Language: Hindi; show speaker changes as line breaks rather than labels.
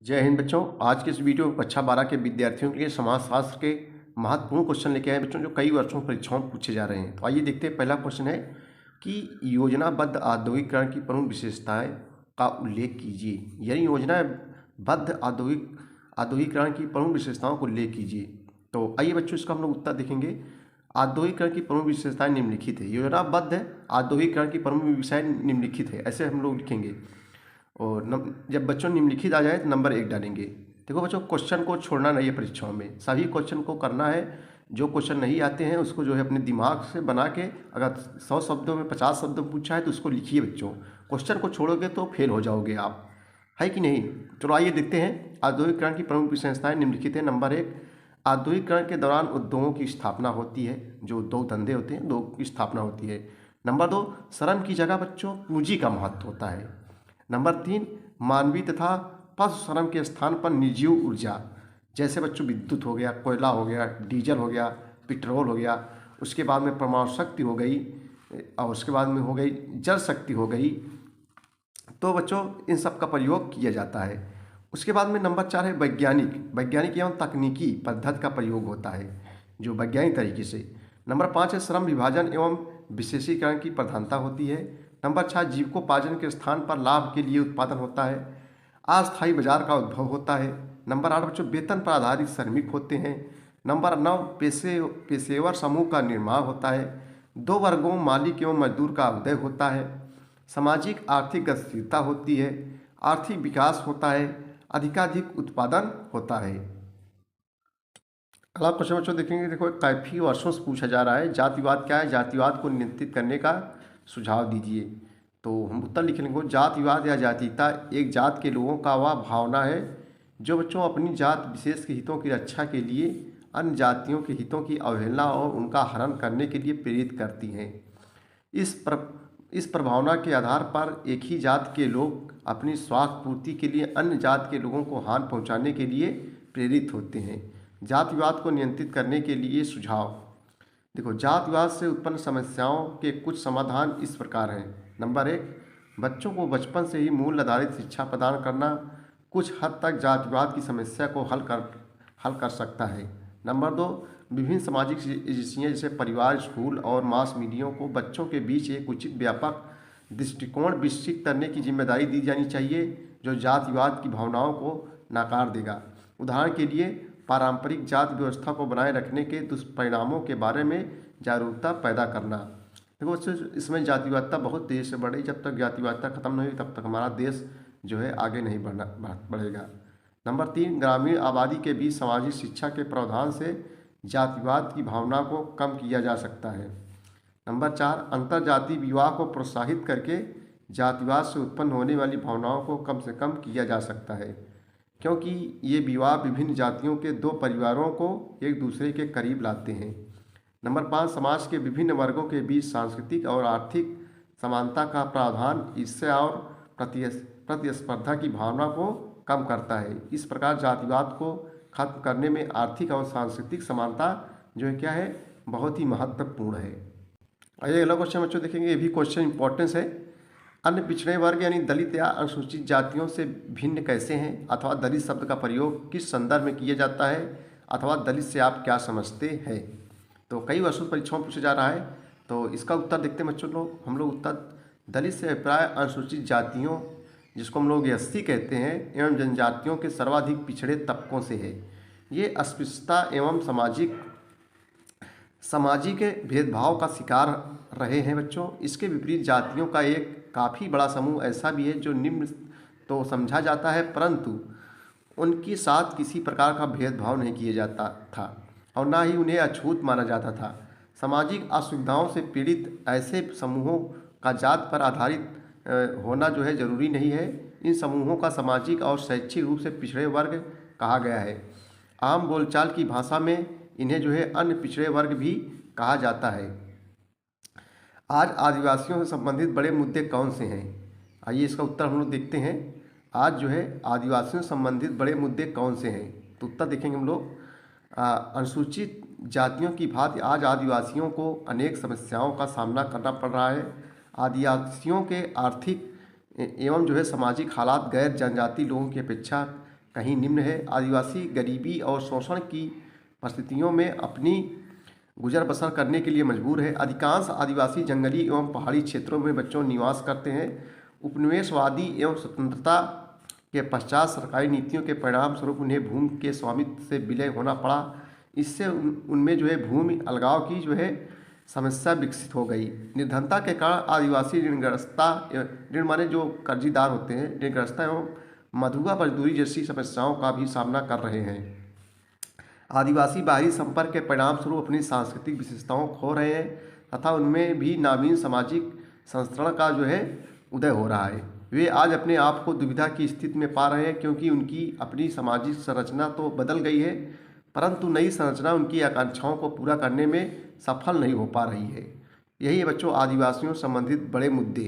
जय हिंद बच्चों। आज के इस वीडियो में कक्षा 12 के विद्यार्थियों के लिए समाजशास्त्र के महत्वपूर्ण क्वेश्चन लेके आए हैं बच्चों, जो कई वर्षों परीक्षाओं में पूछे जा रहे हैं। तो आइए देखते हैं। पहला क्वेश्चन है कि योजनाबद्ध औद्योगिकरण की प्रमुख विशेषताएं का उल्लेख कीजिए। यानी योजनाबद्ध औद्योगिकरण की प्रमुख विशेषताओं को उल्लेख कीजिए। तो आइए बच्चों, इसका हम लोग उत्तर देखेंगे। औद्योगिकरण की प्रमुख विशेषताएं निम्नलिखित है। योजनाबद्ध औद्योगिकरण की प्रमुख विषय निम्नलिखित है, ऐसे हम लोग लिखेंगे। और जब बच्चों निम्नलिखित आ जाए तो नंबर 1 डालेंगे। देखो बच्चों, क्वेश्चन को छोड़ना नहीं है परीक्षाओं में, सभी क्वेश्चन को करना है। जो क्वेश्चन नहीं आते हैं उसको जो है अपने दिमाग से बना के, अगर 100 शब्दों में 50 शब्दों में पूछा है तो उसको लिखिए बच्चों। क्वेश्चन को छोड़ोगे तो फेल हो जाओगे आप, है कि नहीं। चलो आइए देखते हैं। औद्योगिकरण की प्रमुख विशेषताएं निम्नलिखित है। नंबर 1, औद्योगिकरण के दौरान उद्योगों की स्थापना होती है। जो उद्योग धंधे होते हैं, उद्योग की स्थापना होती है। नंबर 2, श्रम की जगह बच्चों पूंजी का महत्व होता है। नंबर 3, मानवीय तथा पशु श्रम के स्थान पर निर्जीव ऊर्जा, जैसे बच्चों विद्युत हो गया, कोयला हो गया, डीजल हो गया, पेट्रोल हो गया, उसके बाद में परमाणु शक्ति हो गई, और उसके बाद में हो गई जल शक्ति हो गई। तो बच्चों इन सब का प्रयोग किया जाता है। उसके बाद में नंबर 4 है वैज्ञानिक एवं तकनीकी पद्धति का प्रयोग होता है, जो वैज्ञानिक तरीके से। नंबर 5 है श्रम विभाजन एवं विशेषीकरण की प्रधानता होती है। नंबर 6, जीविकोपार्जन के स्थान पर लाभ के लिए उत्पादन होता है। अस्थायी बाजार का उद्भव होता है। नंबर 8 बच्चों, वेतन पर आधारित श्रमिक होते हैं। नंबर 9, पेशेवर समूह का निर्माण होता है। 2 वर्गों मालिक एवं मजदूर का उदय होता है। सामाजिक आर्थिक गतिशीलता होती है। आर्थिक विकास होता है। अधिकाधिक उत्पादन होता है। अगला क्वेश्चन बच्चों देखेंगे। देखो, काफ़ी वर्षों से पूछा जा रहा है, जातिवाद क्या है, जातिवाद को नियंत्रित करने का सुझाव दीजिए। तो हम उत्तर लिख लेंगे। जातिवाद या जातीयता एक जात के लोगों का वह भावना है जो बच्चों अपनी जात विशेष के हितों की रक्षा के लिए अन्य जातियों के हितों की अवहेलना और उनका हनन करने के लिए प्रेरित करती हैं। इस प्रभावना के आधार पर एक ही जात के लोग अपनी स्वार्थ पूर्ति के लिए अन्य जात के लोगों को हानि पहुंचाने के लिए प्रेरित होते हैं। जातिवाद को नियंत्रित करने के लिए सुझाव। देखो, जातिवाद से उत्पन्न समस्याओं के कुछ समाधान इस प्रकार हैं। नंबर 1, बच्चों को बचपन से ही मूल्य आधारित शिक्षा प्रदान करना कुछ हद तक जातिवाद की समस्या को हल कर सकता है। नंबर 2, विभिन्न सामाजिक एजेंसियाँ जैसे परिवार, स्कूल और मास मीडिया को बच्चों के बीच एक उचित व्यापक दृष्टिकोण विकसित करने की जिम्मेदारी दी जानी चाहिए, जो जातिवाद की भावनाओं को नकार देगा। उदाहरण के लिए, पारंपरिक जाति व्यवस्था को बनाए रखने के दुष्परिणामों के बारे में जागरूकता पैदा करना। देखो बच्चों, इसमें जातिवादिता बहुत तेज़ी से बढ़ी। जब तक जातिवादिता खत्म नहीं हुई तब तक हमारा देश जो है आगे नहीं बढ़ेगा। नंबर 3, ग्रामीण आबादी के बीच सामाजिक शिक्षा के प्रावधान से जातिवाद की भावना को कम किया जा सकता है। नंबर 4, अंतरजातीय विवाह को प्रोत्साहित करके जातिवाद से उत्पन्न होने वाली भावनाओं को कम से कम किया जा सकता है, क्योंकि ये विवाह विभिन्न जातियों के 2 परिवारों को एक दूसरे के करीब लाते हैं। नंबर 5, समाज के विभिन्न वर्गों के बीच सांस्कृतिक और आर्थिक समानता का प्रावधान ईर्ष्या और प्रतिस्पर्धा की भावना को कम करता है। इस प्रकार जातिवाद को खत्म करने में आर्थिक और सांस्कृतिक समानता जो है क्या है, बहुत ही महत्वपूर्ण है। आइए अगला क्वेश्चन बच्चों देखेंगे। ये भी क्वेश्चन इंपॉर्टेंस है। अन्य पिछड़े वर्ग यानी दलित या अनुसूचित जातियों से भिन्न कैसे हैं, अथवा दलित शब्द का प्रयोग किस संदर्भ में किया जाता है, अथवा दलित से आप क्या समझते हैं। तो कई वर्षों से परीक्षाओं में पूछा जा रहा है, तो इसका उत्तर देखते हैं बच्चों लोग। हम लोग उत्तर, दलित से अभिप्राय अनुसूचित जातियों, जिसको हम लोग एससी कहते हैं, एवं जनजातियों के सर्वाधिक पिछड़े तबकों से है। ये अस्पृश्यता एवं सामाजिक भेदभाव का शिकार रहे हैं बच्चों। इसके विपरीत जातियों का एक काफ़ी बड़ा समूह ऐसा भी है जो निम्न तो समझा जाता है, परंतु उनके साथ किसी प्रकार का भेदभाव नहीं किया जाता था और ना ही उन्हें अछूत माना जाता था। सामाजिक असुविधाओं से पीड़ित ऐसे समूहों का जात पर आधारित होना जो है जरूरी नहीं है। इन समूहों का सामाजिक और शैक्षिक रूप से पिछड़े वर्ग कहा गया है। आम बोलचाल की भाषा में इन्हें जो है अन्य पिछड़े वर्ग भी कहा जाता है। आज आदिवासियों से संबंधित बड़े मुद्दे कौन से हैं? आइए इसका उत्तर हम लोग देखते हैं। आज जो है आदिवासियों से संबंधित बड़े मुद्दे कौन से हैं, तो उत्तर देखेंगे हम लोग। अनुसूचित जातियों की भांति आज आदिवासियों को अनेक समस्याओं का सामना करना पड़ रहा है। आदिवासियों के आर्थिक एवं जो है सामाजिक हालात गैर जनजाति लोगों की अपेक्षा कहीं निम्न है। आदिवासी गरीबी और शोषण की परिस्थितियों में अपनी गुजर बसर करने के लिए मजबूर है। अधिकांश आदिवासी जंगली एवं पहाड़ी क्षेत्रों में बच्चों निवास करते हैं। उपनिवेशवादी एवं स्वतंत्रता के पश्चात सरकारी नीतियों के परिणाम स्वरूप उन्हें भूमि के स्वामित्व से विलय होना पड़ा। इससे उनमें जो है भूमि अलगाव की जो है समस्या विकसित हो गई। निर्धनता के कारण आदिवासी ऋणग्रस्तता, ऋण माने जो कर्जीदार होते हैं, ऋणग्रस्तता एवं मधुआ मजदूरी जैसी समस्याओं का भी सामना कर रहे हैं। आदिवासी बाहरी संपर्क के परिणाम स्वरूप अपनी सांस्कृतिक विशेषताओं खो रहे हैं तथा उनमें भी नवीन सामाजिक संस्करण का जो है उदय हो रहा है। वे आज अपने आप को दुविधा की स्थिति में पा रहे हैं, क्योंकि उनकी अपनी सामाजिक संरचना तो बदल गई है, परंतु नई संरचना उनकी आकांक्षाओं को पूरा करने में सफल नहीं हो पा रही है। यही है बच्चों आदिवासियों संबंधित बड़े मुद्दे।